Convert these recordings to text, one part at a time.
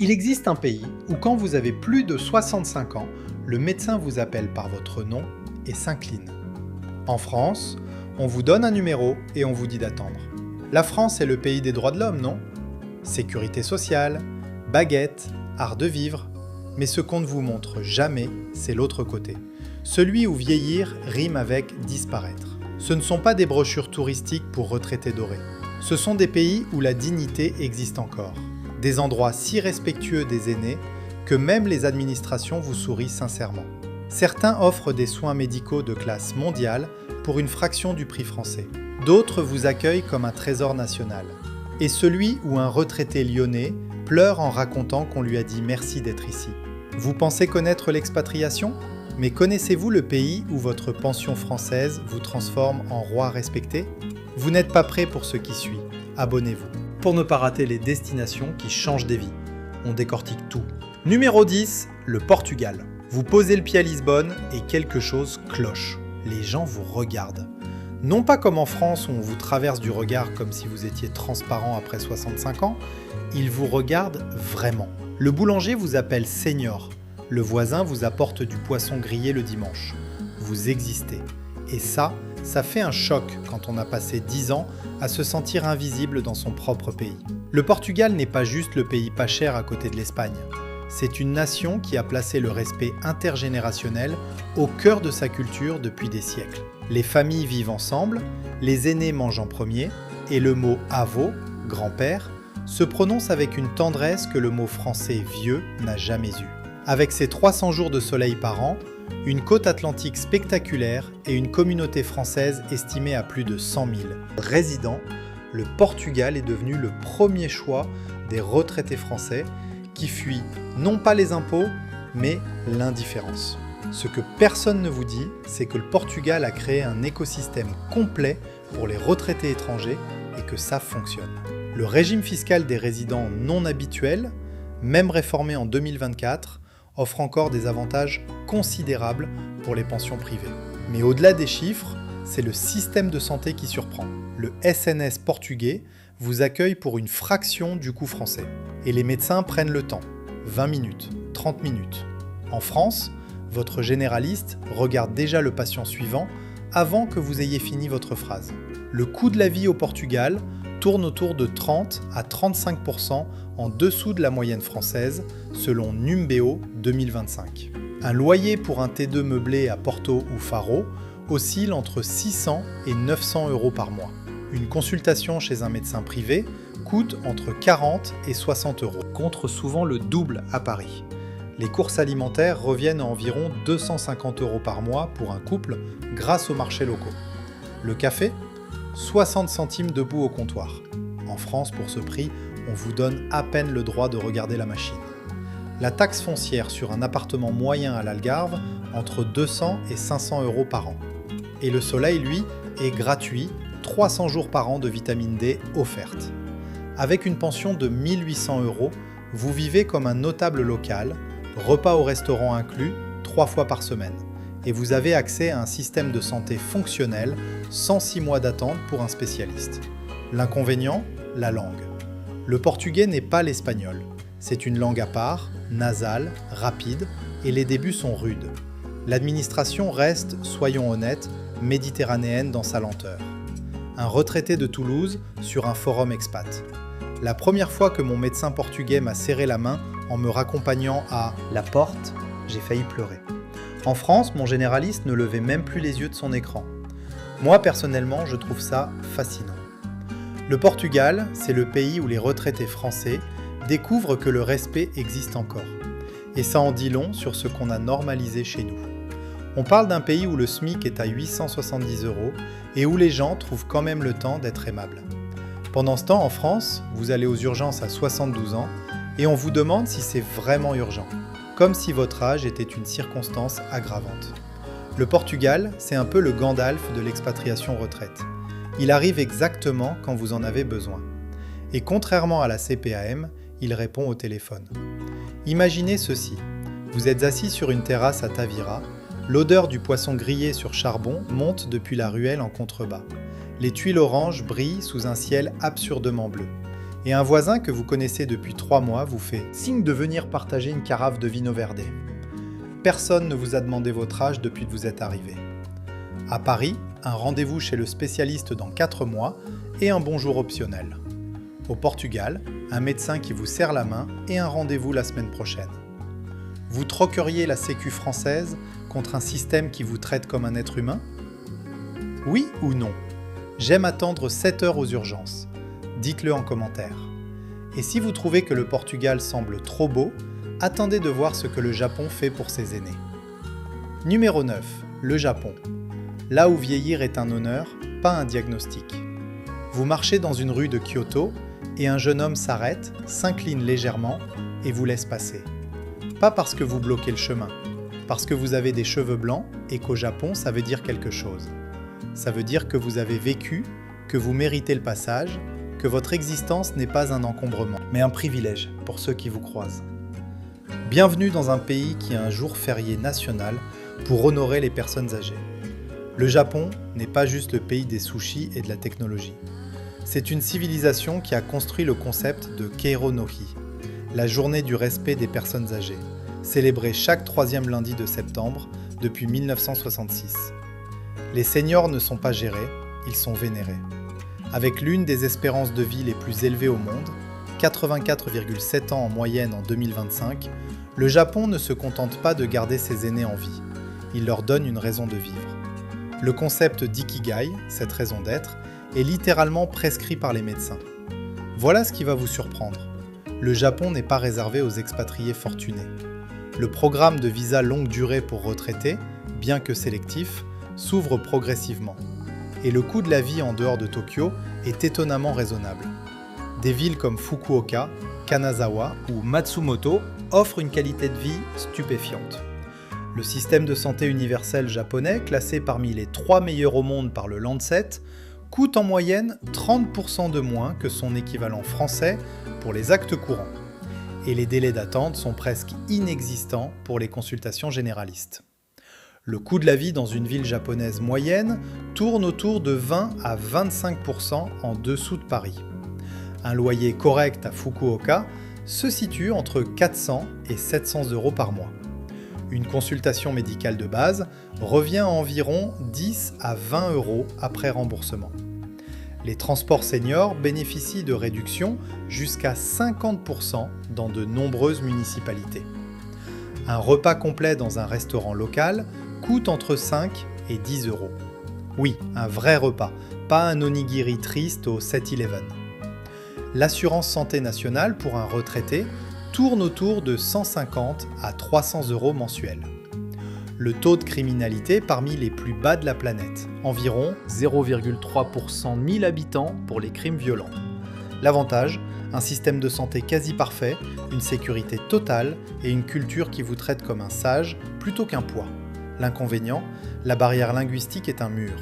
Il existe un pays où quand vous avez plus de 65 ans, le médecin vous appelle par votre nom et s'incline. En France, on vous donne un numéro et on vous dit d'attendre. La France est le pays des droits de l'homme, non? Sécurité sociale, baguette, art de vivre. Mais ce qu'on ne vous montre jamais, c'est l'autre côté. Celui où vieillir rime avec disparaître. Ce ne sont pas des brochures touristiques pour retraités dorés. Ce sont des pays où la dignité existe encore. Des endroits si respectueux des aînés que même les administrations vous sourient sincèrement. Certains offrent des soins médicaux de classe mondiale pour une fraction du prix français. D'autres vous accueillent comme un trésor national. Et celui où un retraité lyonnais pleure en racontant qu'on lui a dit merci d'être ici. Vous pensez connaître l'expatriation ? Mais connaissez-vous le pays où votre pension française vous transforme en roi respecté ? Vous n'êtes pas prêt pour ce qui suit. Abonnez-vous. Pour ne pas rater les destinations qui changent des vies. On décortique tout. Numéro 10, le Portugal. Vous posez le pied à Lisbonne et quelque chose cloche. Les gens vous regardent. Non pas comme en France où on vous traverse du regard comme si vous étiez transparent après 65 ans, ils vous regardent vraiment. Le boulanger vous appelle Senior. Le voisin vous apporte du poisson grillé le dimanche. Vous existez. Et ça fait un choc quand on a passé 10 ans à se sentir invisible dans son propre pays. Le Portugal n'est pas juste le pays pas cher à côté de l'Espagne. C'est une nation qui a placé le respect intergénérationnel au cœur de sa culture depuis des siècles. Les familles vivent ensemble, les aînés mangent en premier, et le mot « avô », grand-père, se prononce avec une tendresse que le mot français « vieux » n'a jamais eue. Avec ses 300 jours de soleil par an, une côte atlantique spectaculaire et une communauté française estimée à plus de 100 000 résidents, le Portugal est devenu le premier choix des retraités français qui fuient non pas les impôts, mais l'indifférence. Ce que personne ne vous dit, c'est que le Portugal a créé un écosystème complet pour les retraités étrangers et que ça fonctionne. Le régime fiscal des résidents non habituels, même réformé en 2024, offre encore des avantages considérables pour les pensions privées. Mais au-delà des chiffres, c'est le système de santé qui surprend. Le SNS portugais vous accueille pour une fraction du coût français. Et les médecins prennent le temps, 20 minutes, 30 minutes. En France, votre généraliste regarde déjà le patient suivant avant que vous ayez fini votre phrase. Le coût de la vie au Portugal tourne autour de 30 à 35% en dessous de la moyenne française, selon Numbeo 2025. Un loyer pour un T2 meublé à Porto ou Faro oscille entre 600 et 900 euros par mois. Une consultation chez un médecin privé coûte entre 40 et 60 euros, contre souvent le double à Paris. Les courses alimentaires reviennent à environ 250 euros par mois pour un couple grâce aux marchés locaux. Le café, 60 centimes debout au comptoir. En France, pour ce prix, on vous donne à peine le droit de regarder la machine. La taxe foncière sur un appartement moyen à l'Algarve, entre 200 et 500 euros par an. Et le soleil, lui, est gratuit, 300 jours par an de vitamine D offerte. Avec une pension de 1800 euros, vous vivez comme un notable local, repas au restaurant inclus, 3 fois par semaine. Et vous avez accès à un système de santé fonctionnel, sans 6 mois d'attente pour un spécialiste. L'inconvénient, la langue. Le portugais n'est pas l'espagnol. C'est une langue à part, nasale, rapide, et les débuts sont rudes. L'administration reste, soyons honnêtes, méditerranéenne dans sa lenteur. Un retraité de Toulouse sur un forum expat. La première fois que mon médecin portugais m'a serré la main en me raccompagnant à la porte, j'ai failli pleurer. En France, mon généraliste ne levait même plus les yeux de son écran. Moi, personnellement, je trouve ça fascinant. Le Portugal, c'est le pays où les retraités français découvrent que le respect existe encore. Et ça en dit long sur ce qu'on a normalisé chez nous. On parle d'un pays où le SMIC est à 870 euros et où les gens trouvent quand même le temps d'être aimables. Pendant ce temps, en France, vous allez aux urgences à 72 ans et on vous demande si c'est vraiment urgent, comme si votre âge était une circonstance aggravante. Le Portugal, c'est un peu le Gandalf de l'expatriation retraite. Il arrive exactement quand vous en avez besoin. Et contrairement à la CPAM, il répond au téléphone. Imaginez ceci. Vous êtes assis sur une terrasse à Tavira, l'odeur du poisson grillé sur charbon monte depuis la ruelle en contrebas. Les tuiles oranges brillent sous un ciel absurdement bleu. Et un voisin que vous connaissez depuis 3 mois vous fait signe de venir partager une carafe de vino verde. Personne ne vous a demandé votre âge depuis que vous êtes arrivé. À Paris, un rendez-vous chez le spécialiste dans 4 mois et un bonjour optionnel. Au Portugal, un médecin qui vous serre la main et un rendez-vous la semaine prochaine. Vous troqueriez la Sécu française contre un système qui vous traite comme un être humain ? Oui ou non ? J'aime attendre 7 heures aux urgences. Dites-le en commentaire. Et si vous trouvez que le Portugal semble trop beau, attendez de voir ce que le Japon fait pour ses aînés. Numéro 9. Le Japon. Là où vieillir est un honneur, pas un diagnostic. Vous marchez dans une rue de Kyoto et un jeune homme s'arrête, s'incline légèrement et vous laisse passer. Pas parce que vous bloquez le chemin, parce que vous avez des cheveux blancs et qu'au Japon ça veut dire quelque chose. Ça veut dire que vous avez vécu, que vous méritez le passage, que votre existence n'est pas un encombrement, mais un privilège pour ceux qui vous croisent. Bienvenue dans un pays qui a un jour férié national pour honorer les personnes âgées. Le Japon n'est pas juste le pays des sushis et de la technologie. C'est une civilisation qui a construit le concept de Keiro no Hi, la journée du respect des personnes âgées, célébrée chaque 3e lundi de septembre depuis 1966. Les seniors ne sont pas gérés, ils sont vénérés. Avec l'une des espérances de vie les plus élevées au monde, 84,7 ans en moyenne en 2025, le Japon ne se contente pas de garder ses aînés en vie, il leur donne une raison de vivre. Le concept d'ikigai, cette raison d'être, est littéralement prescrit par les médecins. Voilà ce qui va vous surprendre. Le Japon n'est pas réservé aux expatriés fortunés. Le programme de visa longue durée pour retraités, bien que sélectif, s'ouvre progressivement. Et le coût de la vie en dehors de Tokyo est étonnamment raisonnable. Des villes comme Fukuoka, Kanazawa ou Matsumoto offrent une qualité de vie stupéfiante. Le système de santé universel japonais, classé parmi les 3 meilleurs au monde par le Lancet, coûte en moyenne 30% de moins que son équivalent français pour les actes courants. Et les délais d'attente sont presque inexistants pour les consultations généralistes. Le coût de la vie dans une ville japonaise moyenne tourne autour de 20 à 25% en dessous de Paris. Un loyer correct à Fukuoka se situe entre 400 et 700 € par mois. Une consultation médicale de base revient à environ 10 à 20 € après remboursement. Les transports seniors bénéficient de réductions jusqu'à 50% dans de nombreuses municipalités. Un repas complet dans un restaurant local coûte entre 5 et 10 €. Oui, un vrai repas, pas un onigiri triste au 7-Eleven. L'assurance santé nationale pour un retraité tourne autour de 150 à 300 € mensuels. Le taux de criminalité parmi les plus bas de la planète, environ 0,3% 1000 habitants pour les crimes violents. L'avantage, un système de santé quasi parfait, une sécurité totale et une culture qui vous traite comme un sage plutôt qu'un poids. L'inconvénient, la barrière linguistique est un mur.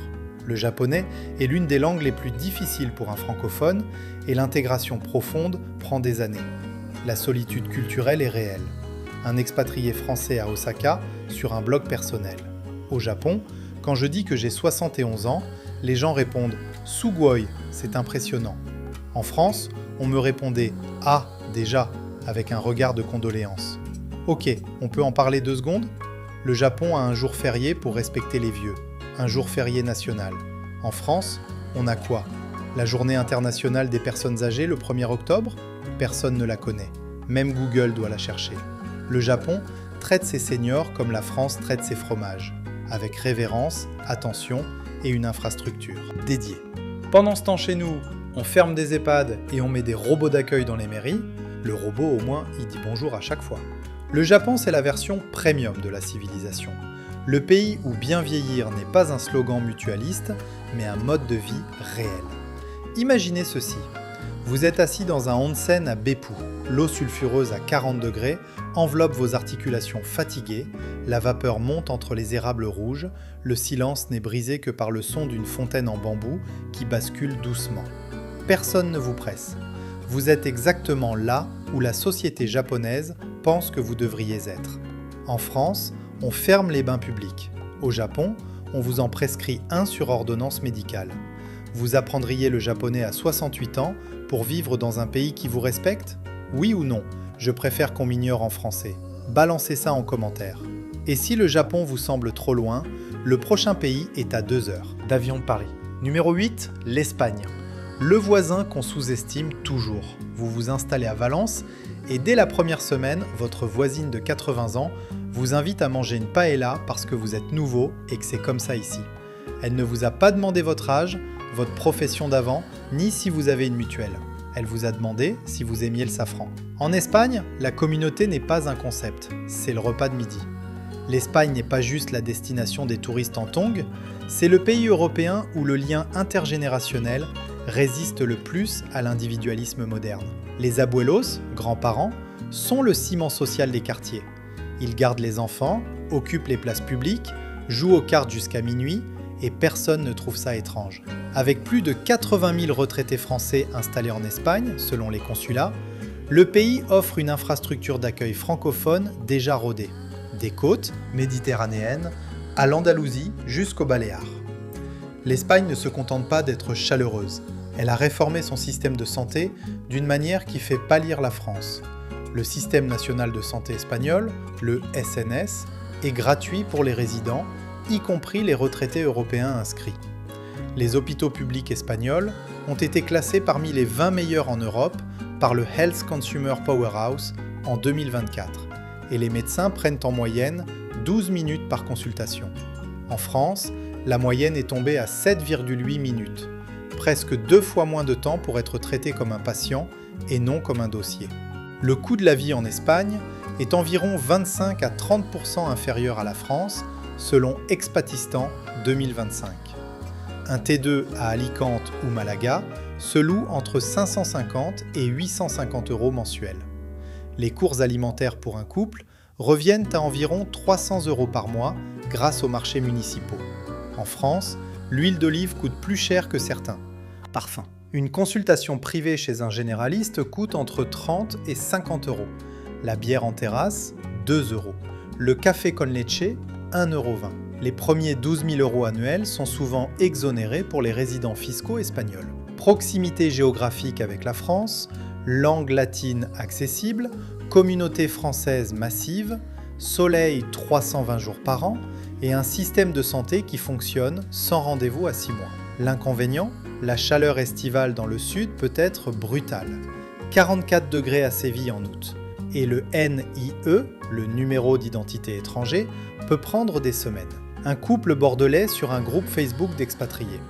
Le japonais est l'une des langues les plus difficiles pour un francophone et l'intégration profonde prend des années. La solitude culturelle est réelle. Un expatrié français à Osaka sur un blog personnel. Au Japon, quand je dis que j'ai 71 ans, les gens répondent « Sugoi, c'est impressionnant ». En France, on me répondait « Ah, déjà » avec un regard de condoléance. Ok, on peut en parler 2 secondes ? Le Japon a un jour férié pour respecter les vieux, un jour férié national. En France, on a quoi ? La journée internationale des personnes âgées le 1er octobre ? Personne ne la connaît, même Google doit la chercher. Le Japon traite ses seniors comme la France traite ses fromages, avec révérence, attention et une infrastructure dédiée. Pendant ce temps chez nous, on ferme des EHPAD et on met des robots d'accueil dans les mairies. Le robot au moins, il dit bonjour à chaque fois. Le Japon, c'est la version premium de la civilisation. Le pays où bien vieillir n'est pas un slogan mutualiste, mais un mode de vie réel. Imaginez ceci. Vous êtes assis dans un onsen à Beppu. L'eau sulfureuse à 40 degrés enveloppe vos articulations fatiguées, la vapeur monte entre les érables rouges, le silence n'est brisé que par le son d'une fontaine en bambou qui bascule doucement. Personne ne vous presse. Vous êtes exactement là où la société japonaise pense que vous devriez être. En France, on ferme les bains publics. Au Japon, on vous en prescrit un sur ordonnance médicale. Vous apprendriez le japonais à 68 ans pour vivre dans un pays qui vous respecte? Oui ou non? Je préfère qu'on m'ignore en français. Balancez ça en commentaire. Et si le Japon vous semble trop loin, le prochain pays est à 2 heures d'avion de Paris. Numéro 8, l'Espagne. Le voisin qu'on sous-estime toujours. Vous vous installez à Valence et dès la première semaine, votre voisine de 80 ans vous invite à manger une paella parce que vous êtes nouveau et que c'est comme ça ici. Elle ne vous a pas demandé votre âge, votre profession d'avant, ni si vous avez une mutuelle. Elle vous a demandé si vous aimiez le safran. En Espagne, la communauté n'est pas un concept, c'est le repas de midi. L'Espagne n'est pas juste la destination des touristes en tongs, c'est le pays européen où le lien intergénérationnel résiste le plus à l'individualisme moderne. Les abuelos, grands-parents, sont le ciment social des quartiers. Ils gardent les enfants, occupent les places publiques, jouent aux cartes jusqu'à minuit et personne ne trouve ça étrange. Avec plus de 80 000 retraités français installés en Espagne, selon les consulats, le pays offre une infrastructure d'accueil francophone déjà rodée. Des côtes méditerranéennes à l'Andalousie jusqu'aux Baléares. L'Espagne ne se contente pas d'être chaleureuse. Elle a réformé son système de santé d'une manière qui fait pâlir la France. Le système national de santé espagnol, le SNS, est gratuit pour les résidents, y compris les retraités européens inscrits. Les hôpitaux publics espagnols ont été classés parmi les 20 meilleurs en Europe par le Health Consumer Powerhouse en 2024, et les médecins prennent en moyenne 12 minutes par consultation. En France, la moyenne est tombée à 7,8 minutes, presque 2 fois moins de temps pour être traité comme un patient et non comme un dossier. Le coût de la vie en Espagne est environ 25 à 30% inférieur à la France, selon Expatistan 2025. Un T2 à Alicante ou Malaga se loue entre 550 et 850 € mensuels. Les courses alimentaires pour un couple reviennent à environ 300 € par mois grâce aux marchés municipaux. En France, l'huile d'olive coûte plus cher que certains parfums. Une consultation privée chez un généraliste coûte entre 30 et 50 €. La bière en terrasse, 2 €. Le café con leche, 1,20 €. Les premiers 12 000 € annuels sont souvent exonérés pour les résidents fiscaux espagnols. Proximité géographique avec la France, langue latine accessible, communauté française massive, soleil 320 jours par an et un système de santé qui fonctionne sans rendez-vous à 6 mois. L'inconvénient, la chaleur estivale dans le sud peut être brutale. 44 degrés à Séville en août. Et le NIE, le numéro d'identité étranger, peut prendre des semaines. Un couple bordelais sur un groupe Facebook d'expatriés.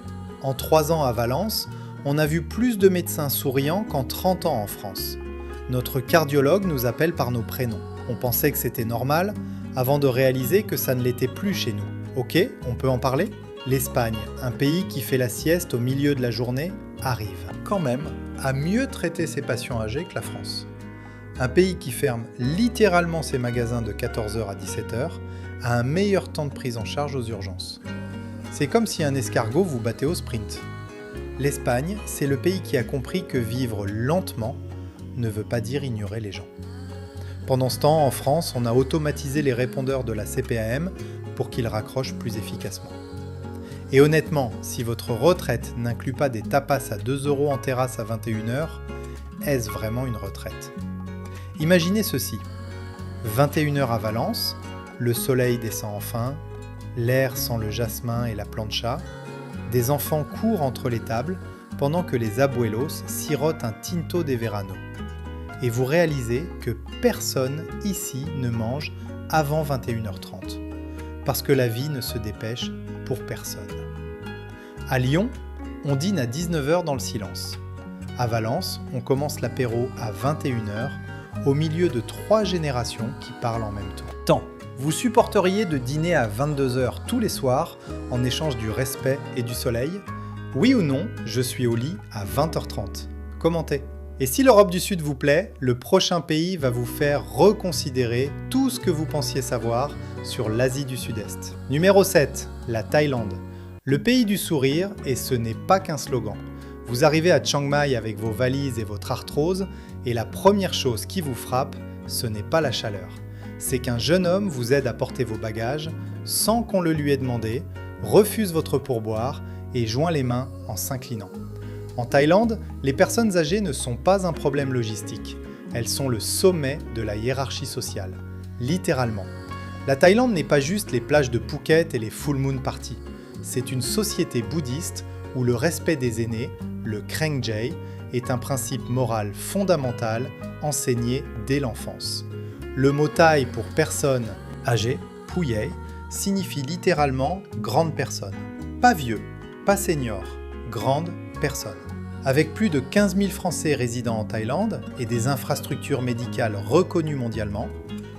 En 3 ans à Valence, on a vu plus de médecins souriants qu'en 30 ans en France. Notre cardiologue nous appelle par nos prénoms. On pensait que c'était normal, avant de réaliser que ça ne l'était plus chez nous. Ok, on peut en parler ? L'Espagne, un pays qui fait la sieste au milieu de la journée, arrive quand même à mieux traiter ses patients âgés que la France. Un pays qui ferme littéralement ses magasins de 14h à 17h a un meilleur temps de prise en charge aux urgences. C'est comme si un escargot vous battait au sprint. L'Espagne, c'est le pays qui a compris que vivre lentement ne veut pas dire ignorer les gens. Pendant ce temps, en France, on a automatisé les répondeurs de la CPAM pour qu'ils raccrochent plus efficacement. Et honnêtement, si votre retraite n'inclut pas des tapas à 2 € en terrasse à 21h, est-ce vraiment une retraite ? Imaginez ceci. 21h à Valence, le soleil descend enfin, l'air sent le jasmin et la plancha, des enfants courent entre les tables pendant que les abuelos sirotent un tinto de verano. Et vous réalisez que personne ici ne mange avant 21h30, parce que la vie ne se dépêche pour personne. À Lyon, on dîne à 19h dans le silence. À Valence, on commence l'apéro à 21h, au milieu de 3 générations qui parlent en même temps. Vous supporteriez de dîner à 22h tous les soirs en échange du respect et du soleil ? Oui ou non, je suis au lit à 20h30. Commentez. Et si l'Europe du Sud vous plaît, le prochain pays va vous faire reconsidérer tout ce que vous pensiez savoir sur l'Asie du Sud-Est. Numéro 7, la Thaïlande. Le pays du sourire, et ce n'est pas qu'un slogan. Vous arrivez à Chiang Mai avec vos valises et votre arthrose, et la première chose qui vous frappe, ce n'est pas la chaleur. C'est qu'un jeune homme vous aide à porter vos bagages, sans qu'on le lui ait demandé, refuse votre pourboire et joint les mains en s'inclinant. En Thaïlande, les personnes âgées ne sont pas un problème logistique. Elles sont le sommet de la hiérarchie sociale, littéralement. La Thaïlande n'est pas juste les plages de Phuket et les full moon parties. C'est une société bouddhiste où le respect des aînés, le Kreng Jay, est un principe moral fondamental enseigné dès l'enfance. Le mot thaï pour personne âgée, Phuyay, signifie littéralement grande personne. Pas vieux, pas senior, grande personne. Avec plus de 15 000 Français résidant en Thaïlande et des infrastructures médicales reconnues mondialement,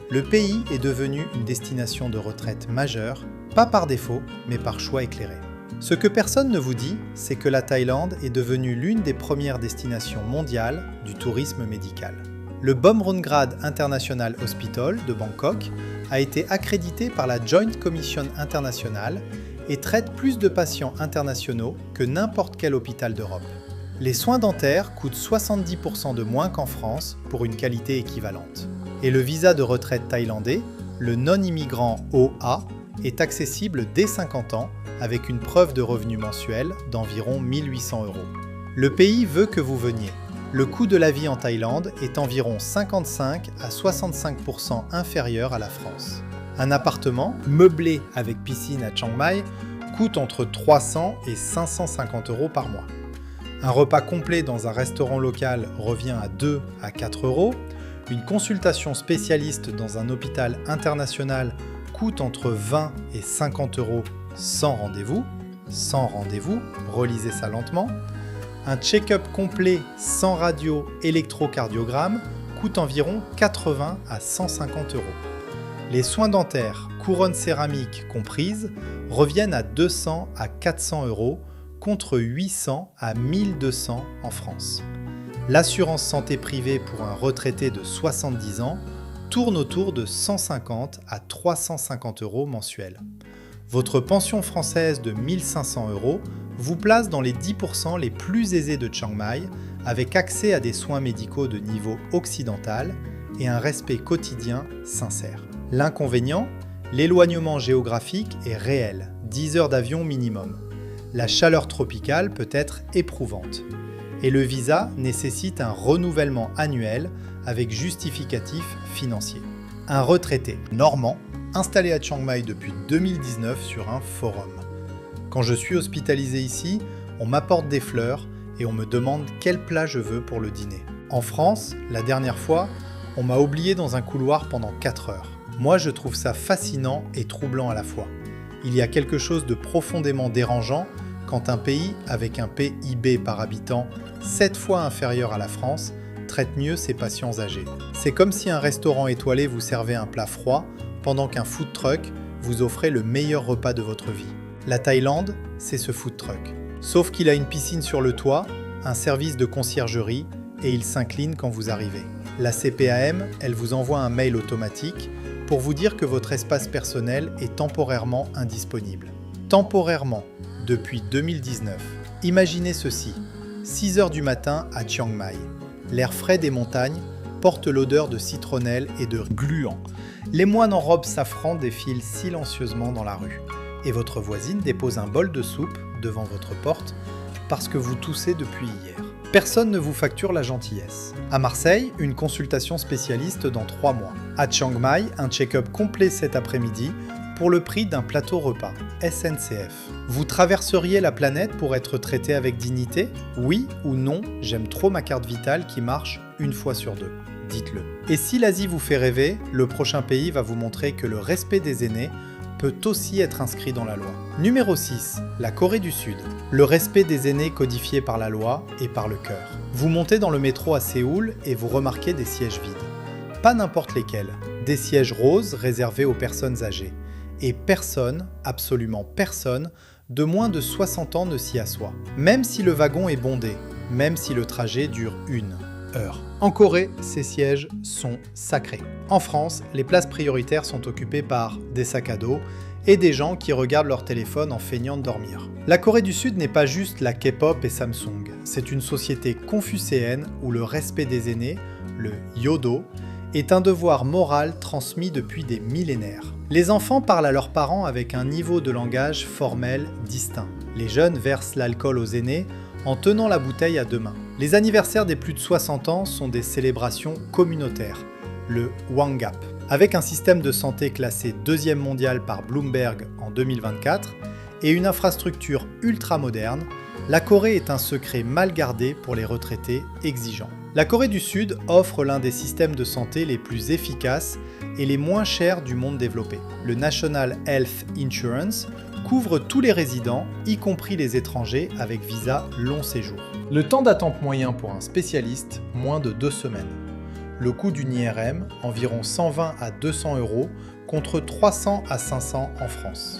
le pays est devenu une destination de retraite majeure, pas par défaut, mais par choix éclairé. Ce que personne ne vous dit, c'est que la Thaïlande est devenue l'une des premières destinations mondiales du tourisme médical. Le Bumrungrad International Hospital de Bangkok a été accrédité par la Joint Commission internationale et traite plus de patients internationaux que n'importe quel hôpital d'Europe. Les soins dentaires coûtent 70% de moins qu'en France pour une qualité équivalente. Et le visa de retraite thaïlandais, le non-immigrant OA, est accessible dès 50 ans avec une preuve de revenu mensuel d'environ 1 800 €. Le pays veut que vous veniez. Le coût de la vie en Thaïlande est environ 55 à 65% inférieur à la France. Un appartement, meublé avec piscine à Chiang Mai, coûte entre 300 et 550 € par mois. Un repas complet dans un restaurant local revient à 2 à 4 €. Une consultation spécialiste dans un hôpital international coûte entre 20 et 50 € sans rendez-vous. Sans rendez-vous, relisez ça lentement. Un check-up complet sans radio électrocardiogramme coûte environ 80 à 150 €. Les soins dentaires, couronnes céramiques comprises, reviennent à 200 à 400 € contre 800 à 1200 en France. L'assurance santé privée pour un retraité de 70 ans tourne autour de 150 à 350 € mensuels. Votre pension française de 1 500 € vous place dans les 10% les plus aisés de Chiang Mai, avec accès à des soins médicaux de niveau occidental et un respect quotidien sincère. L'inconvénient, l'éloignement géographique est réel, 10 heures d'avion minimum. La chaleur tropicale peut être éprouvante. Et le visa nécessite un renouvellement annuel avec justificatif financier. Un retraité normand installé à Chiang Mai depuis 2019 sur un forum. Quand je suis hospitalisé ici, on m'apporte des fleurs et on me demande quel plat je veux pour le dîner. En France, la dernière fois, on m'a oublié dans un couloir pendant 4 heures. Moi, je trouve ça fascinant et troublant à la fois. Il y a quelque chose de profondément dérangeant quand un pays avec un PIB par habitant 7 fois inférieur à la France traite mieux ses patients âgés. C'est comme si un restaurant étoilé vous servait un plat froid pendant qu'un food truck vous offrait le meilleur repas de votre vie. La Thaïlande, c'est ce food truck. Sauf qu'il a une piscine sur le toit, un service de conciergerie et il s'incline quand vous arrivez. La CPAM, elle vous envoie un mail automatique pour vous dire que votre espace personnel est temporairement indisponible. Temporairement, depuis 2019. Imaginez ceci, 6 heures du matin à Chiang Mai. L'air frais des montagnes porte l'odeur de citronnelle et de gluant. Les moines en robe safran défilent silencieusement dans la rue. Et votre voisine dépose un bol de soupe devant votre porte parce que vous toussez depuis hier. Personne ne vous facture la gentillesse. À Marseille, une consultation spécialiste dans 3 mois. À Chiang Mai, un check-up complet cet après-midi pour le prix d'un plateau repas. SNCF. Vous traverseriez la planète pour être traité avec dignité? Oui ou non, j'aime trop ma carte vitale qui marche 1 fois sur 2. Dites-le. Et si l'Asie vous fait rêver, le prochain pays va vous montrer que le respect des aînés peut aussi être inscrit dans la loi. Numéro 6. La Corée du Sud. Le respect des aînés codifié par la loi et par le cœur. Vous montez dans le métro à Séoul et vous remarquez des sièges vides. Pas n'importe lesquels. Des sièges roses réservés aux personnes âgées. Et personne, absolument personne, de moins de 60 ans ne s'y assoit. Même si le wagon est bondé, même si le trajet dure 1 heure. En Corée, ces sièges sont sacrés. En France, les places prioritaires sont occupées par des sacs à dos et des gens qui regardent leur téléphone en feignant de dormir. La Corée du Sud n'est pas juste la K-pop et Samsung. C'est une société confucéenne où le respect des aînés, le Yodo, est un devoir moral transmis depuis des millénaires. Les enfants parlent à leurs parents avec un niveau de langage formel distinct. Les jeunes versent l'alcool aux aînés en tenant la bouteille à deux mains. Les anniversaires des plus de 60 ans sont des célébrations communautaires, le Wangap. Avec un système de santé classé 2e mondial par Bloomberg en 2024 et une infrastructure ultra moderne, la Corée est un secret mal gardé pour les retraités exigeants. La Corée du Sud offre l'un des systèmes de santé les plus efficaces et les moins chers du monde développé. Le National Health Insurance couvre tous les résidents, y compris les étrangers avec visa long séjour. Le temps d'attente moyen pour un spécialiste, moins de 2 semaines. Le coût d'une IRM, environ 120 à 200 € contre 300 à 500 en France.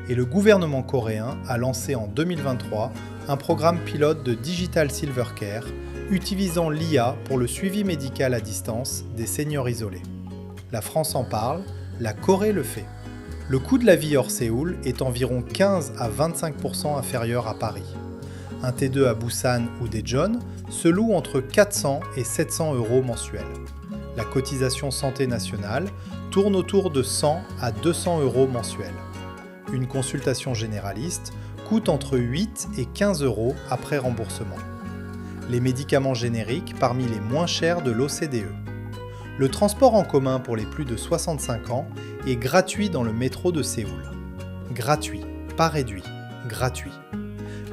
Et le gouvernement coréen a lancé en 2023 un programme pilote de Digital Silver Care, utilisant l'IA pour le suivi médical à distance des seniors isolés. La France en parle, la Corée le fait. Le coût de la vie hors Séoul est environ 15 à 25% inférieur à Paris. Un T2 à Busan ou Daejeon se loue entre 400 et 700 € mensuels. La cotisation santé nationale tourne autour de 100 à 200 € mensuels. Une consultation généraliste coûte entre 8 et 15 € après remboursement. Les médicaments génériques parmi les moins chers de l'OCDE. Le transport en commun pour les plus de 65 ans est gratuit dans le métro de Séoul. Gratuit, pas réduit, gratuit.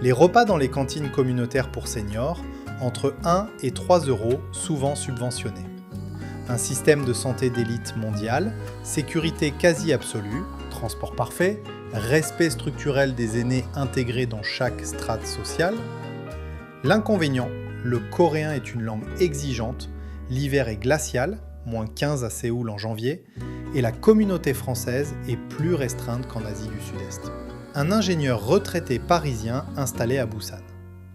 Les repas dans les cantines communautaires pour seniors, entre 1 et 3 €, souvent subventionnés. Un système de santé d'élite mondiale, sécurité quasi absolue, transport parfait, respect structurel des aînés intégrés dans chaque strate sociale. L'inconvénient, le coréen est une langue exigeante, l'hiver est glacial, moins 15 à Séoul en janvier, et la communauté française est plus restreinte qu'en Asie du Sud-Est. Un ingénieur retraité parisien installé à Busan.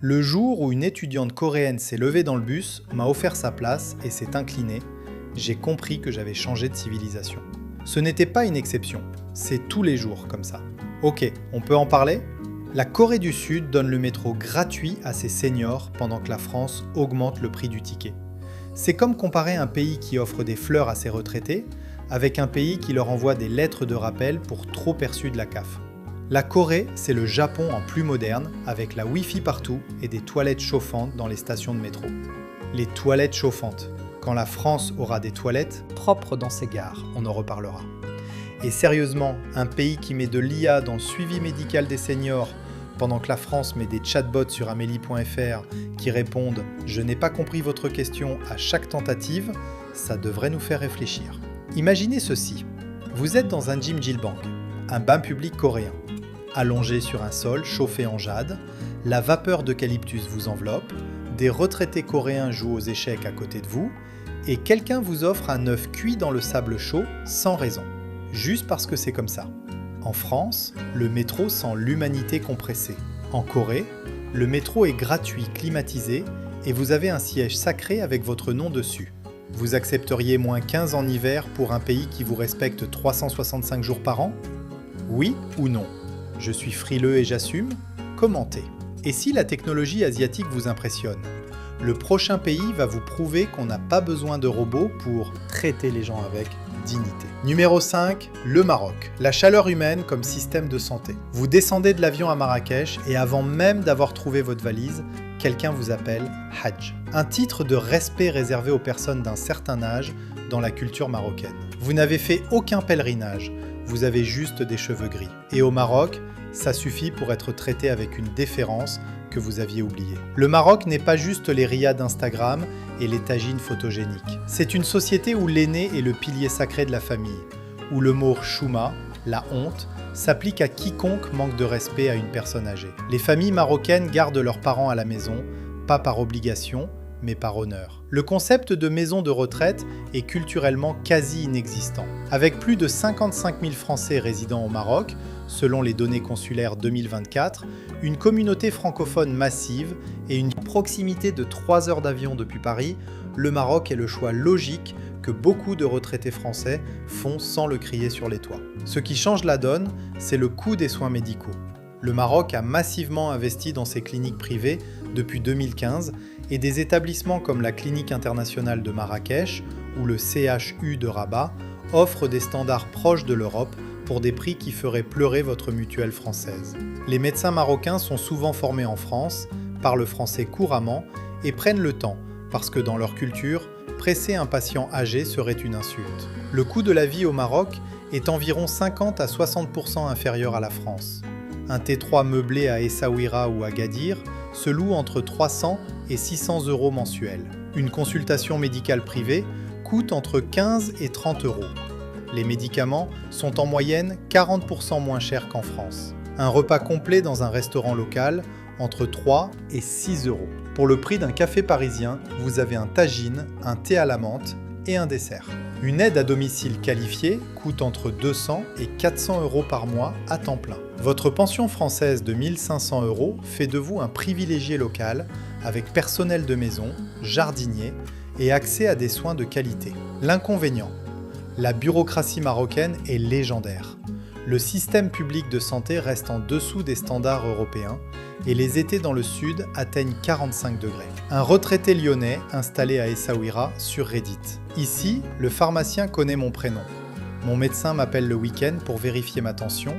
Le jour où une étudiante coréenne s'est levée dans le bus, m'a offert sa place et s'est inclinée, j'ai compris que j'avais changé de civilisation. Ce n'était pas une exception, c'est tous les jours comme ça. Ok, on peut en parler ? La Corée du Sud donne le métro gratuit à ses seniors pendant que la France augmente le prix du ticket. C'est comme comparer un pays qui offre des fleurs à ses retraités avec un pays qui leur envoie des lettres de rappel pour trop perçus de la CAF. La Corée, c'est le Japon en plus moderne, avec la Wi-Fi partout et des toilettes chauffantes dans les stations de métro. Les toilettes chauffantes. Quand la France aura des toilettes propres dans ses gares, on en reparlera. Et sérieusement, un pays qui met de l'IA dans le suivi médical des seniors, pendant que la France met des chatbots sur amélie.fr qui répondent « Je n'ai pas compris votre question » à chaque tentative, ça devrait nous faire réfléchir. Imaginez ceci. Vous êtes dans un gym Gilbang, un bain public coréen. Allongé sur un sol chauffé en jade, la vapeur d'eucalyptus vous enveloppe, des retraités coréens jouent aux échecs à côté de vous, et quelqu'un vous offre un œuf cuit dans le sable chaud sans raison, juste parce que c'est comme ça. En France, le métro sent l'humanité compressée. En Corée, le métro est gratuit, climatisé, et vous avez un siège sacré avec votre nom dessus. Vous accepteriez moins 15 en hiver pour un pays qui vous respecte 365 jours par an ? Oui ou non ? Je suis frileux et j'assume ? Commentez. Et si la technologie asiatique vous impressionne ? Le prochain pays va vous prouver qu'on n'a pas besoin de robots pour traiter les gens avec dignité. Numéro 5, le Maroc. La chaleur humaine comme système de santé. Vous descendez de l'avion à Marrakech et avant même d'avoir trouvé votre valise, quelqu'un vous appelle Hajj. Un titre de respect réservé aux personnes d'un certain âge dans la culture marocaine. Vous n'avez fait aucun pèlerinage, vous avez juste des cheveux gris. Et au Maroc, ça suffit pour être traité avec une déférence que vous aviez oubliée. Le Maroc n'est pas juste les rias d'Instagram et les tagines photogéniques. C'est une société où l'aîné est le pilier sacré de la famille, où le mot chouma, la honte, s'applique à quiconque manque de respect à une personne âgée. Les familles marocaines gardent leurs parents à la maison, pas par obligation, mais par honneur. Le concept de maison de retraite est culturellement quasi inexistant. Avec plus de 55 000 Français résidant au Maroc, selon les données consulaires 2024, une communauté francophone massive et une proximité de 3 heures d'avion depuis Paris, le Maroc est le choix logique que beaucoup de retraités français font sans le crier sur les toits. Ce qui change la donne, c'est le coût des soins médicaux. Le Maroc a massivement investi dans ses cliniques privées depuis 2015 et des établissements comme la Clinique internationale de Marrakech ou le CHU de Rabat offrent des standards proches de l'Europe pour des prix qui feraient pleurer votre mutuelle française. Les médecins marocains sont souvent formés en France, parlent français couramment et prennent le temps, parce que dans leur culture, presser un patient âgé serait une insulte. Le coût de la vie au Maroc est environ 50 à 60% inférieur à la France. Un T3 meublé à Essaouira ou à Gadir se loue entre 300 et 600 euros mensuels. Une consultation médicale privée coûte entre 15 et 30 euros. Les médicaments sont en moyenne 40% moins chers qu'en France. Un repas complet dans un restaurant local entre 3 et 6 euros. Pour le prix d'un café parisien, vous avez un tagine, un thé à la menthe et un dessert. Une aide à domicile qualifiée coûte entre 200 et 400 euros par mois à temps plein. Votre pension française de 1 500 euros fait de vous un privilégié local avec personnel de maison, jardinier et accès à des soins de qualité. L'inconvénient, la bureaucratie marocaine est légendaire. Le système public de santé reste en dessous des standards européens et les étés dans le sud atteignent 45 degrés. Un retraité lyonnais installé à Essaouira sur Reddit. Ici, le pharmacien connaît mon prénom. Mon médecin m'appelle le week-end pour vérifier ma tension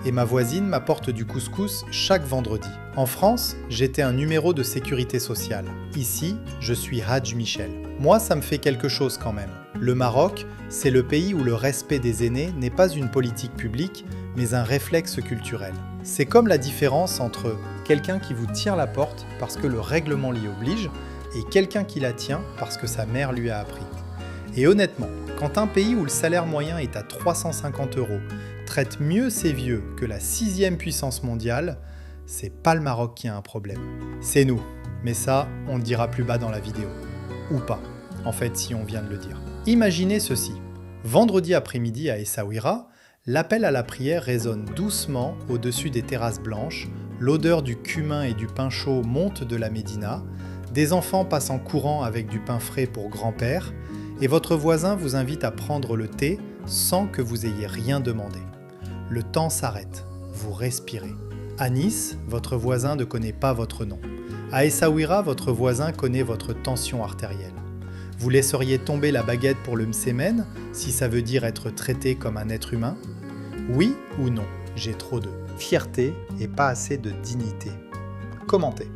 et ma voisine m'apporte du couscous chaque vendredi. En France, j'étais un numéro de sécurité sociale. Ici, je suis Hadj Michel. Moi, ça me fait quelque chose quand même. Le Maroc, c'est le pays où le respect des aînés n'est pas une politique publique, mais un réflexe culturel. C'est comme la différence entre quelqu'un qui vous tire la porte parce que le règlement l'y oblige et quelqu'un qui la tient parce que sa mère lui a appris. Et honnêtement, quand un pays où le salaire moyen est à 350 euros traite mieux ses vieux que la 6e puissance mondiale, c'est pas le Maroc qui a un problème. C'est nous. Mais ça, on le dira plus bas dans la vidéo. Ou pas. En fait, si on vient de le dire. Imaginez ceci. Vendredi après-midi à Essaouira, l'appel à la prière résonne doucement au-dessus des terrasses blanches, l'odeur du cumin et du pain chaud monte de la médina, des enfants passent en courant avec du pain frais pour grand-père, et votre voisin vous invite à prendre le thé sans que vous ayez rien demandé. Le temps s'arrête, vous respirez. À Nice, votre voisin ne connaît pas votre nom. À Essaouira, votre voisin connaît votre tension artérielle. Vous laisseriez tomber la baguette pour le msémen, si ça veut dire être traité comme un être humain? Oui ou non? J'ai trop de fierté et pas assez de dignité. Commentez.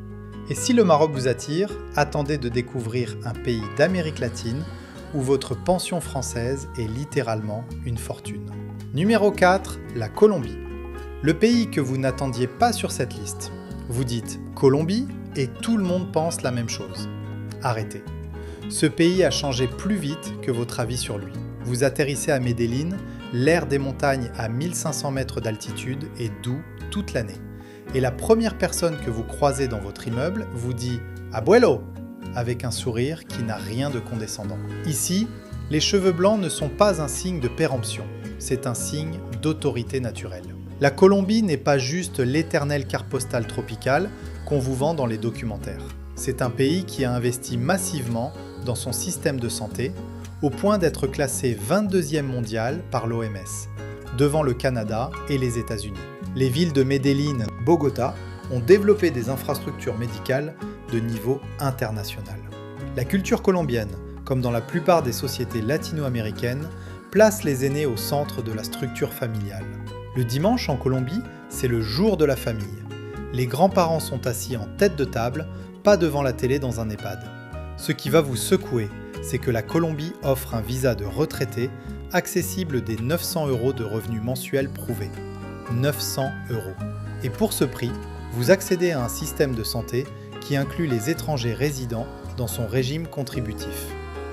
Et si le Maroc vous attire, attendez de découvrir un pays d'Amérique latine où votre pension française est littéralement une fortune. Numéro 4, la Colombie. Le pays que vous n'attendiez pas sur cette liste. Vous dites Colombie et tout le monde pense la même chose. Arrêtez. Ce pays a changé plus vite que votre avis sur lui. Vous atterrissez à Medellín, l'air des montagnes à 1500 mètres d'altitude est doux toute l'année. Et la première personne que vous croisez dans votre immeuble vous dit « Abuelo !» avec un sourire qui n'a rien de condescendant. Ici, les cheveux blancs ne sont pas un signe de péremption, c'est un signe d'autorité naturelle. La Colombie n'est pas juste l'éternelle carte postale tropicale qu'on vous vend dans les documentaires. C'est un pays qui a investi massivement dans son système de santé, au point d'être classé 22e mondial par l'OMS, devant le Canada et les États-Unis. Les villes de Medellín, Bogota ont développé des infrastructures médicales de niveau international. La culture colombienne, comme dans la plupart des sociétés latino-américaines, place les aînés au centre de la structure familiale. Le dimanche en Colombie, c'est le jour de la famille. Les grands-parents sont assis en tête de table, pas devant la télé dans un EHPAD. Ce qui va vous secouer, c'est que la Colombie offre un visa de retraité accessible dès 900 euros de revenus mensuels prouvés. 900 euros. Et pour ce prix, vous accédez à un système de santé qui inclut les étrangers résidents dans son régime contributif.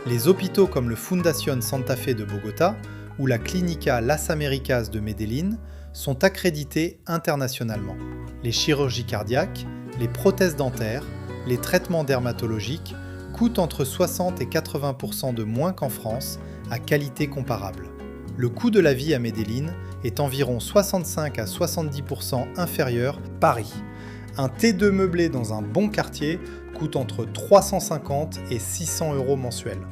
Les hôpitaux comme le Fundación Santa Fe de Bogota ou la Clínica Las Américas de Medellín sont accrédités internationalement. Les chirurgies cardiaques, les prothèses dentaires, les traitements dermatologiques coûtent entre 60 et 80% de moins qu'en France, à qualité comparable. Le coût de la vie à Medellín est environ 65 à 70% inférieur à Paris. Un T2 meublé dans un bon quartier coûte entre 350 et 600 euros mensuels.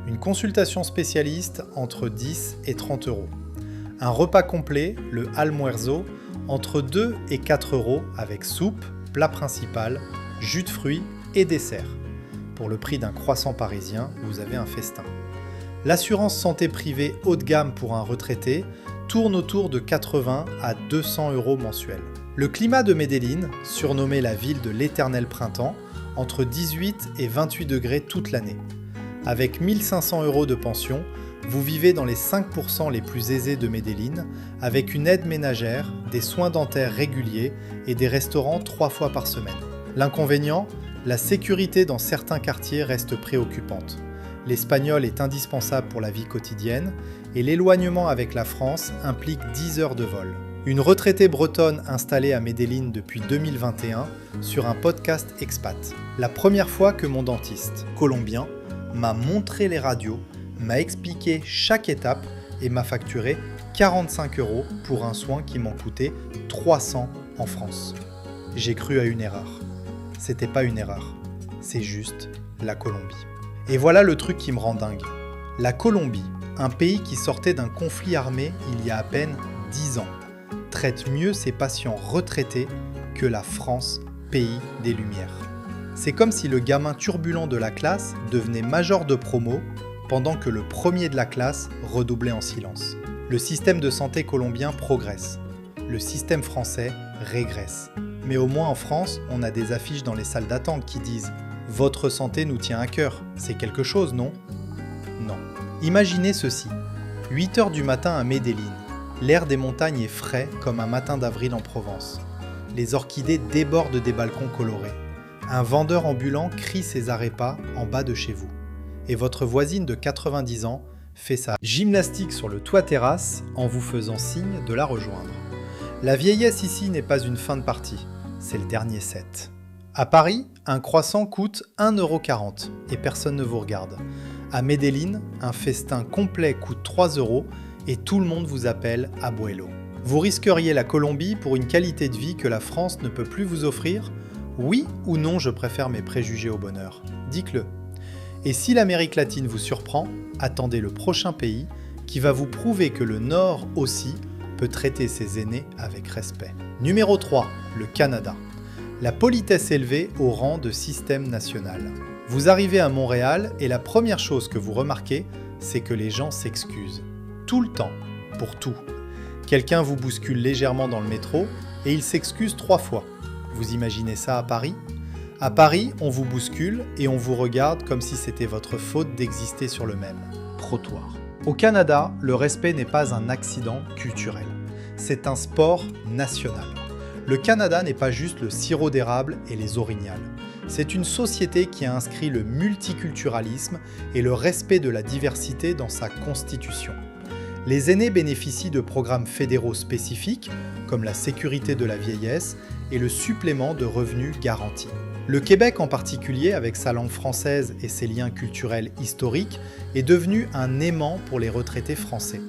Une consultation spécialiste entre 10 et 30 euros. Un repas complet, le almuerzo, entre 2 et 4 euros avec soupe, plat principal, jus de fruits et dessert. Pour le prix d'un croissant parisien, vous avez un festin. L'assurance santé privée haut de gamme pour un retraité tourne autour de 80 à 200 € mensuels. Le climat de Medellín, surnommé la ville de l'éternel printemps, entre 18 et 28 degrés toute l'année. Avec 1500 € de pension, vous vivez dans les 5% les plus aisés de Medellín, avec une aide ménagère, des soins dentaires réguliers et des restaurants 3 fois par semaine. L'inconvénient, la sécurité dans certains quartiers reste préoccupante. L'espagnol est indispensable pour la vie quotidienne et l'éloignement avec la France implique 10 heures de vol. Une retraitée bretonne installée à Medellín depuis 2021 sur un podcast expat. La première fois que mon dentiste, colombien, m'a montré les radios, m'a expliqué chaque étape et m'a facturé 45 € pour un soin qui m'en coûtait 300 en France. J'ai cru à une erreur. C'était pas une erreur, c'est juste la Colombie. Et voilà le truc qui me rend dingue. La Colombie, un pays qui sortait d'un conflit armé il y a à peine 10 ans, traite mieux ses patients retraités que la France, pays des Lumières. C'est comme si le gamin turbulent de la classe devenait major de promo pendant que le premier de la classe redoublait en silence. Le système de santé colombien progresse. Le système français régresse. Mais au moins en France, on a des affiches dans les salles d'attente qui disent « Votre santé nous tient à cœur ». C'est quelque chose, non ? Non. Imaginez ceci. 8 h du matin à Medellín. L'air des montagnes est frais comme un matin d'avril en Provence. Les orchidées débordent des balcons colorés. Un vendeur ambulant crie ses arepas en bas de chez vous. Et votre voisine de 90 ans fait sa gymnastique sur le toit terrasse en vous faisant signe de la rejoindre. La vieillesse ici n'est pas une fin de partie, c'est le dernier set. À Paris, un croissant coûte 1,40 € et personne ne vous regarde. À Medellín, un festin complet coûte 3 € et tout le monde vous appelle abuelo. Vous risqueriez la Colombie pour une qualité de vie que la France ne peut plus vous offrir ? Oui ou non, je préfère mes préjugés au bonheur. Dites-le. Et si l'Amérique latine vous surprend, attendez le prochain pays qui va vous prouver que le Nord aussi peut traiter ses aînés avec respect. Numéro 3, le Canada. La politesse élevée au rang de système national. Vous arrivez à Montréal et la première chose que vous remarquez, c'est que les gens s'excusent. Tout le temps, pour tout. Quelqu'un vous bouscule légèrement dans le métro et il s'excuse 3 fois. Vous imaginez ça à Paris ? À Paris, on vous bouscule et on vous regarde comme si c'était votre faute d'exister sur le même trottoir. Au Canada, le respect n'est pas un accident culturel. C'est un sport national. Le Canada n'est pas juste le sirop d'érable et les orignales. C'est une société qui a inscrit le multiculturalisme et le respect de la diversité dans sa constitution. Les aînés bénéficient de programmes fédéraux spécifiques, comme la sécurité de la vieillesse et le supplément de revenus garanti. Le Québec en particulier, avec sa langue française et ses liens culturels historiques, est devenu un aimant pour les retraités français.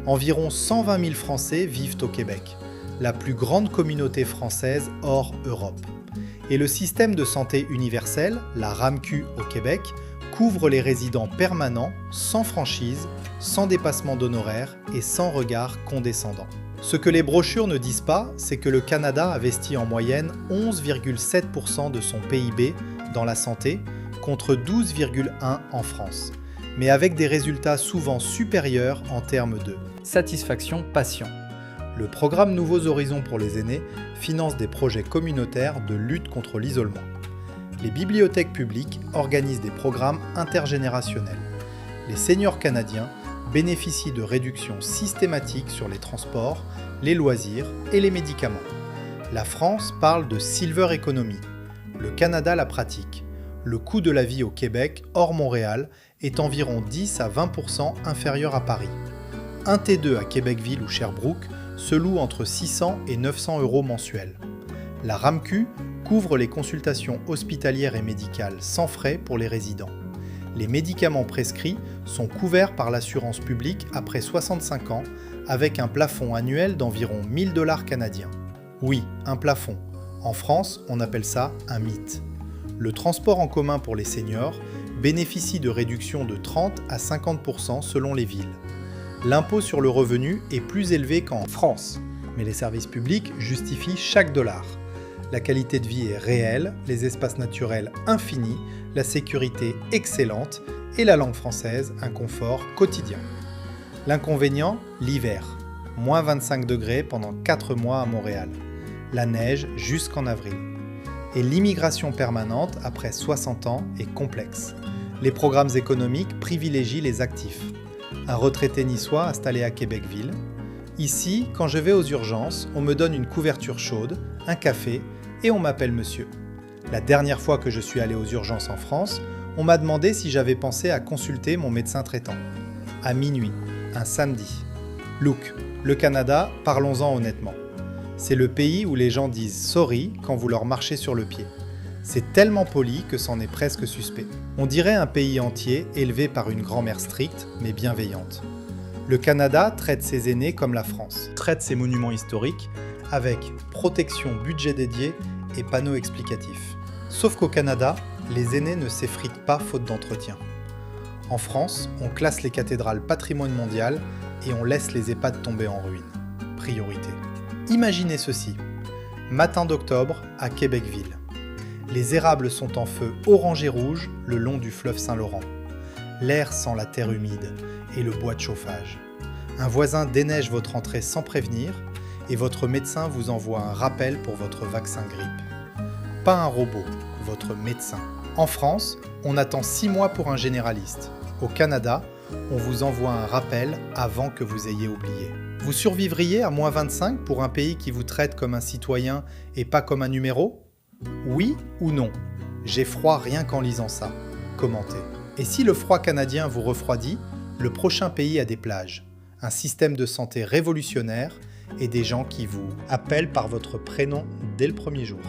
Environ 120 000 Français vivent au Québec, la plus grande communauté française hors Europe. Et le système de santé universel, la RAMQ au Québec, couvre les résidents permanents, sans franchise, sans dépassement d'honoraires et sans regard condescendant. Ce que les brochures ne disent pas, c'est que le Canada investit en moyenne 11,7% de son PIB dans la santé, contre 12,1% en France, mais avec des résultats souvent supérieurs en termes de satisfaction patient. Le programme Nouveaux Horizons pour les aînés finance des projets communautaires de lutte contre l'isolement. Les bibliothèques publiques organisent des programmes intergénérationnels. Les seniors canadiens bénéficient de réductions systématiques sur les transports, les loisirs et les médicaments. La France parle de Silver Economy. Le Canada la pratique. Le coût de la vie au Québec, hors Montréal, est environ 10 à 20% inférieur à Paris. Un T2 à Québecville ou Sherbrooke se loue entre 600 et 900 € mensuels. La RAMQ couvre les consultations hospitalières et médicales sans frais pour les résidents. Les médicaments prescrits sont couverts par l'assurance publique après 65 ans avec un plafond annuel d'environ 1 000 $ canadiens. Oui, un plafond. En France, on appelle ça un mythe. Le transport en commun pour les seniors bénéficie de réductions de 30 à 50% selon les villes. L'impôt sur le revenu est plus élevé qu'en France, mais les services publics justifient chaque dollar. La qualité de vie est réelle, les espaces naturels infinis, la sécurité excellente et la langue française un confort quotidien. L'inconvénient, l'hiver. moins 25 degrés pendant 4 mois à Montréal. La neige jusqu'en avril. Et l'immigration permanente, après 60 ans, est complexe. Les programmes économiques privilégient les actifs. Un retraité niçois installé à Québecville. Ici, quand je vais aux urgences, on me donne une couverture chaude, un café et on m'appelle monsieur. La dernière fois que je suis allé aux urgences en France, on m'a demandé si j'avais pensé à consulter mon médecin traitant. À minuit, un samedi. Look, le Canada, parlons-en honnêtement. C'est le pays où les gens disent « sorry » quand vous leur marchez sur le pied. C'est tellement poli que c'en est presque suspect. On dirait un pays entier élevé par une grand-mère stricte mais bienveillante. Le Canada traite ses aînés comme la France, traite ses monuments historiques avec protection, budget dédié et panneaux explicatifs. Sauf qu'au Canada, les aînés ne s'effritent pas faute d'entretien. En France, on classe les cathédrales patrimoine mondial et on laisse les EHPAD tomber en ruine. Priorité. Imaginez ceci. Matin d'octobre à Québecville. Les érables sont en feu orange et rouge le long du fleuve Saint-Laurent. L'air sent la terre humide et le bois de chauffage. Un voisin déneige votre entrée sans prévenir et votre médecin vous envoie un rappel pour votre vaccin grippe. Pas un robot, votre médecin. En France, on attend 6 mois pour un généraliste. Au Canada, on vous envoie un rappel avant que vous ayez oublié. Vous survivriez à moins 25 pour un pays qui vous traite comme un citoyen et pas comme un numéro ? Oui ou non ? J'ai froid rien qu'en lisant ça. Commentez. Et si le froid canadien vous refroidit, le prochain pays a des plages, un système de santé révolutionnaire et des gens qui vous appellent par votre prénom dès le premier jour.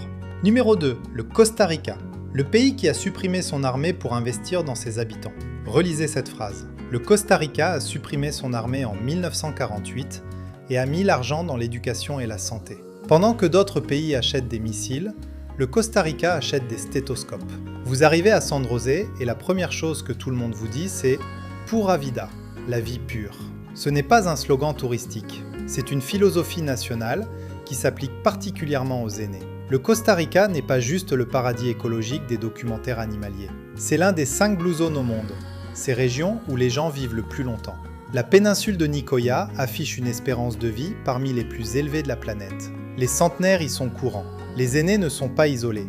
Numéro 2, le Costa Rica, le pays qui a supprimé son armée pour investir dans ses habitants. Relisez cette phrase. Le Costa Rica a supprimé son armée en 1948 et a mis l'argent dans l'éducation et la santé. Pendant que d'autres pays achètent des missiles, le Costa Rica achète des stéthoscopes. Vous arrivez à San José et la première chose que tout le monde vous dit c'est « Pura vida », la vie pure. Ce n'est pas un slogan touristique, c'est une philosophie nationale qui s'applique particulièrement aux aînés. Le Costa Rica n'est pas juste le paradis écologique des documentaires animaliers. C'est l'un des 5 Blue Zones au monde, ces régions où les gens vivent le plus longtemps. La péninsule de Nicoya affiche une espérance de vie parmi les plus élevées de la planète. Les centenaires y sont courants. Les aînés ne sont pas isolés.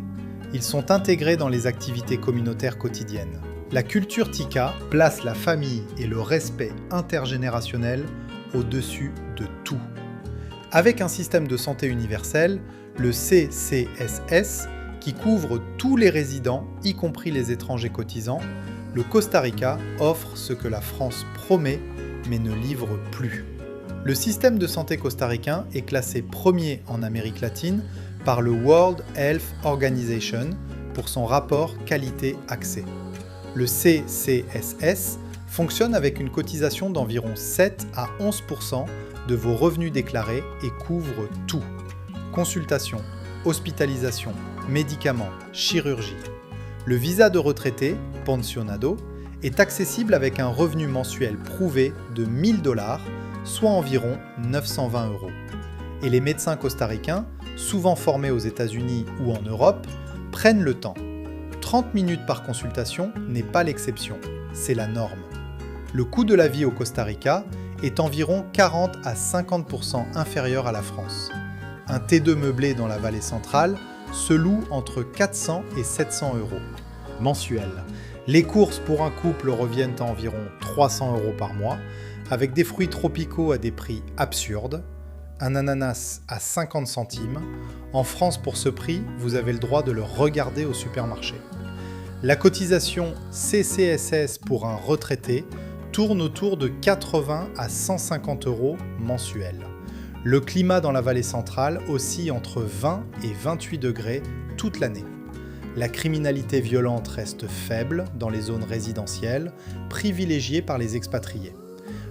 Ils sont intégrés dans les activités communautaires quotidiennes. La culture Tika place la famille et le respect intergénérationnel au-dessus de tout. Avec un système de santé universel, le CCSS, qui couvre tous les résidents, y compris les étrangers cotisants, le Costa Rica offre ce que la France promet mais ne livre plus. Le système de santé costaricain est classé premier en Amérique latine par le World Health Organization pour son rapport qualité-accès. Le CCSS fonctionne avec une cotisation d'environ 7 à 11% de vos revenus déclarés et couvre tout. Consultation, hospitalisation, médicaments, chirurgie. Le visa de retraité, pensionado, est accessible avec un revenu mensuel prouvé de 1 000 $, soit environ 920 €. Et les médecins costaricains, souvent formés aux États-Unis ou en Europe, prennent le temps. 30 minutes par consultation n'est pas l'exception, c'est la norme. Le coût de la vie au Costa Rica est environ 40 à 50% inférieur à la France. Un T2 meublé dans la vallée centrale se loue entre 400 et 700 € mensuels. Les courses pour un couple reviennent à environ 300 € par mois, avec des fruits tropicaux à des prix absurdes, un ananas à 50 centimes. En France, pour ce prix, vous avez le droit de le regarder au supermarché. La cotisation CCSS pour un retraité tourne autour de 80 à 150 € mensuels. Le climat dans la vallée centrale oscille entre 20 et 28 degrés toute l'année. La criminalité violente reste faible dans les zones résidentielles, privilégiées par les expatriés.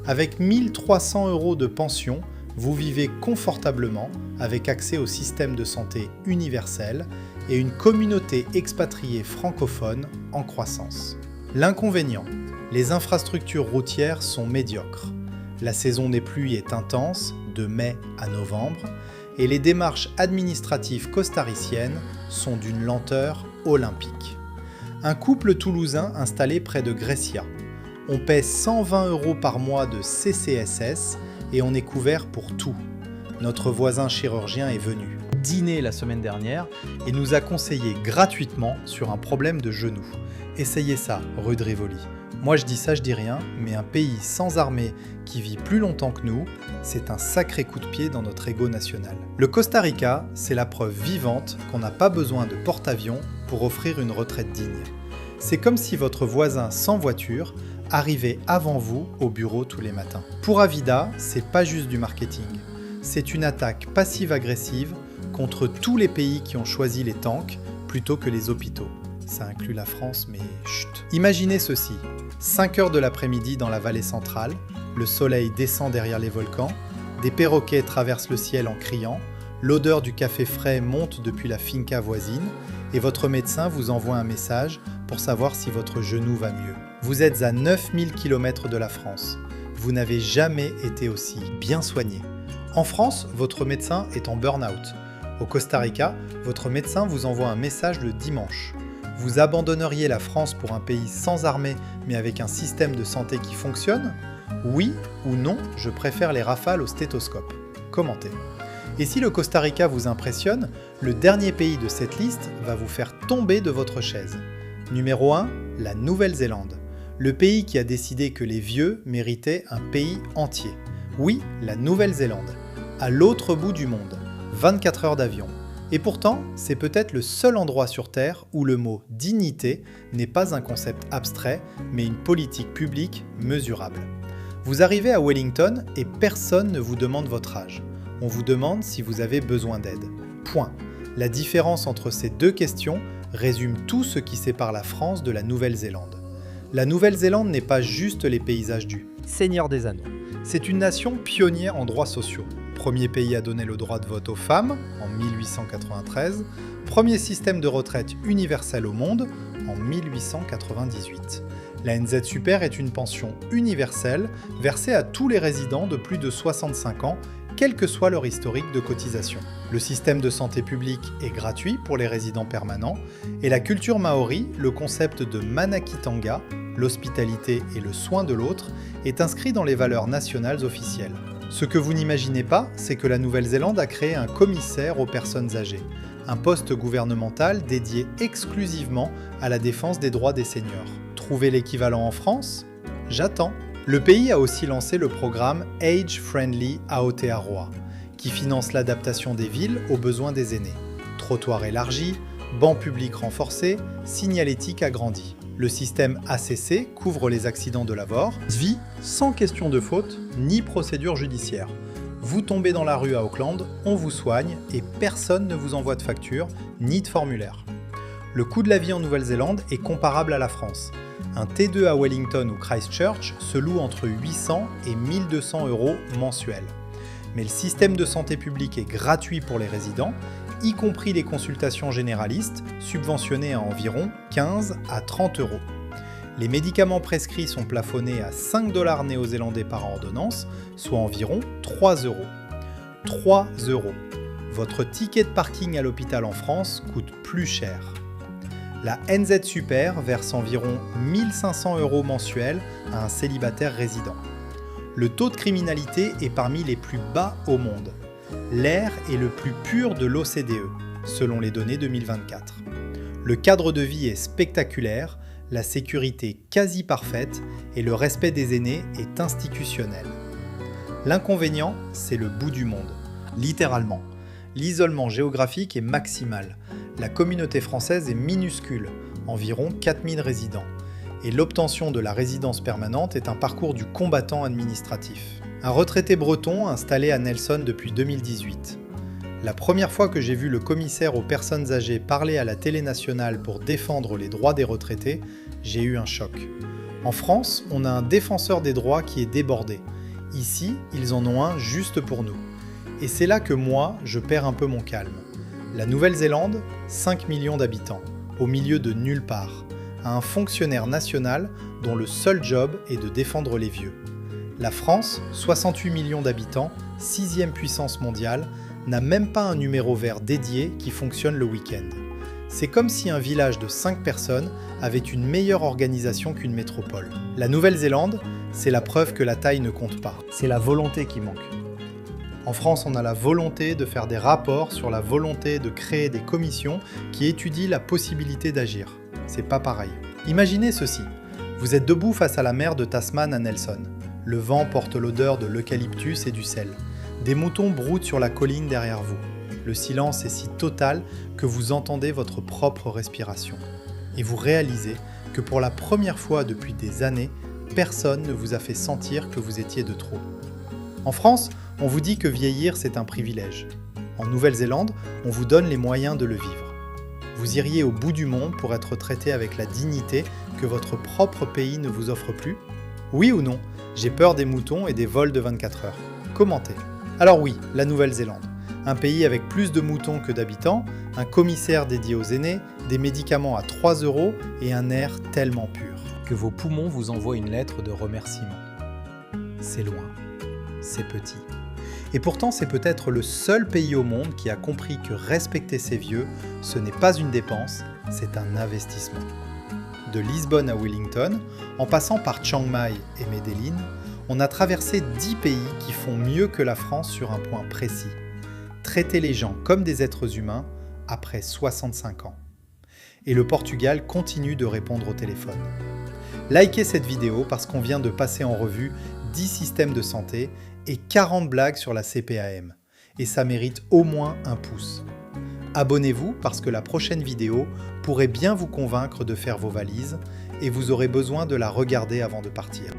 Avec 1 300 € de pension, vous vivez confortablement avec accès au système de santé universel et une communauté expatriée francophone en croissance. L'inconvénient, les infrastructures routières sont médiocres. La saison des pluies est intense, de mai à novembre, et les démarches administratives costariciennes sont d'une lenteur olympique. Un couple toulousain installé près de Grecia. On paie 120 € par mois de CCSS et on est couvert pour tout. Notre voisin chirurgien est venu dîner la semaine dernière et nous a conseillé gratuitement sur un problème de genou. Essayez ça, rue de Rivoli. Moi je dis ça, je dis rien, mais un pays sans armée qui vit plus longtemps que nous, c'est un sacré coup de pied dans notre ego national. Le Costa Rica, c'est la preuve vivante qu'on n'a pas besoin de porte-avions pour offrir une retraite digne. C'est comme si votre voisin sans voiture arrivait avant vous au bureau tous les matins. Pour Avida, c'est pas juste du marketing. C'est une attaque passive-agressive contre tous les pays qui ont choisi les tanks plutôt que les hôpitaux. Ça inclut la France, mais chut. Imaginez ceci, 5 heures de l'après-midi dans la vallée centrale, le soleil descend derrière les volcans, des perroquets traversent le ciel en criant, l'odeur du café frais monte depuis la finca voisine, et votre médecin vous envoie un message pour savoir si votre genou va mieux. Vous êtes à 9000 km de la France. Vous n'avez jamais été aussi bien soigné. En France, votre médecin est en burn-out. Au Costa Rica, votre médecin vous envoie un message le dimanche. Vous abandonneriez la France pour un pays sans armée mais avec un système de santé qui fonctionne ? Oui ou non, je préfère les rafales au stéthoscope. Commentez. Et si le Costa Rica vous impressionne, le dernier pays de cette liste va vous faire tomber de votre chaise. Numéro 1, la Nouvelle-Zélande. Le pays qui a décidé que les vieux méritaient un pays entier. Oui, la Nouvelle-Zélande. À l'autre bout du monde. 24 heures d'avion. Et pourtant, c'est peut-être le seul endroit sur Terre où le mot « dignité » n'est pas un concept abstrait, mais une politique publique mesurable. Vous arrivez à Wellington et personne ne vous demande votre âge. On vous demande si vous avez besoin d'aide. Point. La différence entre ces deux questions résume tout ce qui sépare la France de la Nouvelle-Zélande. La Nouvelle-Zélande n'est pas juste les paysages du Seigneur des Anneaux. C'est une nation pionnière en droits sociaux. Premier pays à donner le droit de vote aux femmes, en 1893. Premier système de retraite universel au monde, en 1898. La NZ Super est une pension universelle versée à tous les résidents de plus de 65 ans, quel que soit leur historique de cotisation. Le système de santé publique est gratuit pour les résidents permanents, et la culture maori, le concept de Manakitanga, l'hospitalité et le soin de l'autre, est inscrit dans les valeurs nationales officielles. Ce que vous n'imaginez pas, c'est que la Nouvelle-Zélande a créé un commissaire aux personnes âgées, un poste gouvernemental dédié exclusivement à la défense des droits des seniors. Trouvez l'équivalent en France ? J'attends. Le pays a aussi lancé le programme Age Friendly Aotearoa, qui finance l'adaptation des villes aux besoins des aînés. Trottoirs élargis, bancs publics renforcés, signalétique agrandie. Le système ACC couvre les accidents de la vie sans question de faute ni procédure judiciaire. Vous tombez dans la rue à Auckland, on vous soigne et personne ne vous envoie de facture ni de formulaire. Le coût de la vie en Nouvelle-Zélande est comparable à la France. Un T2 à Wellington ou Christchurch se loue entre 800 et 1200 euros mensuels. Mais le système de santé publique est gratuit pour les résidents, y compris les consultations généralistes, subventionnées à environ 15 à 30 euros. Les médicaments prescrits sont plafonnés à 5 $ néo-zélandais par ordonnance, soit environ 3 euros. 3 euros. Votre ticket de parking à l'hôpital en France coûte plus cher. La NZ Super verse environ 1500 euros mensuels à un célibataire résident. Le taux de criminalité est parmi les plus bas au monde. L'air est le plus pur de l'OCDE, selon les données 2024. Le cadre de vie est spectaculaire, la sécurité quasi parfaite et le respect des aînés est institutionnel. L'inconvénient, c'est le bout du monde, littéralement. L'isolement géographique est maximal. La communauté française est minuscule, environ 4000 résidents. Et l'obtention de la résidence permanente est un parcours du combattant administratif. Un retraité breton installé à Nelson depuis 2018. La première fois que j'ai vu le commissaire aux personnes âgées parler à la télé nationale pour défendre les droits des retraités, j'ai eu un choc. En France, on a un défenseur des droits qui est débordé. Ici, ils en ont un juste pour nous. Et c'est là que moi, je perds un peu mon calme. La Nouvelle-Zélande, 5 millions d'habitants, au milieu de nulle part, a un fonctionnaire national dont le seul job est de défendre les vieux. La France, 68 millions d'habitants, 6e puissance mondiale, n'a même pas un numéro vert dédié qui fonctionne le week-end. C'est comme si un village de 5 personnes avait une meilleure organisation qu'une métropole. La Nouvelle-Zélande, c'est la preuve que la taille ne compte pas. C'est la volonté qui manque. En France, on a la volonté de faire des rapports sur la volonté de créer des commissions qui étudient la possibilité d'agir. C'est pas pareil. Imaginez ceci. Vous êtes debout face à la mer de Tasman à Nelson. Le vent porte l'odeur de l'eucalyptus et du sel. Des moutons broutent sur la colline derrière vous. Le silence est si total que vous entendez votre propre respiration. Et vous réalisez que pour la première fois depuis des années, personne ne vous a fait sentir que vous étiez de trop. En France, on vous dit que vieillir, c'est un privilège. En Nouvelle-Zélande, on vous donne les moyens de le vivre. Vous iriez au bout du monde pour être traité avec la dignité que votre propre pays ne vous offre plus? Oui ou non? J'ai peur des moutons et des vols de 24 heures. Commentez. Alors oui, la Nouvelle-Zélande. Un pays avec plus de moutons que d'habitants, un commissaire dédié aux aînés, des médicaments à 3 € et un air tellement pur que vos poumons vous envoient une lettre de remerciement. C'est loin, c'est petit. Et pourtant, c'est peut-être le seul pays au monde qui a compris que respecter ses vieux, ce n'est pas une dépense, c'est un investissement. De Lisbonne à Wellington, en passant par Chiang Mai et Medellín, on a traversé 10 pays qui font mieux que la France sur un point précis. Traiter les gens comme des êtres humains après 65 ans. Et le Portugal continue de répondre au téléphone. Likez cette vidéo parce qu'on vient de passer en revue 10 systèmes de santé et 40 blagues sur la CPAM. Et ça mérite au moins un pouce. Abonnez-vous parce que la prochaine vidéo pourrait bien vous convaincre de faire vos valises et vous aurez besoin de la regarder avant de partir.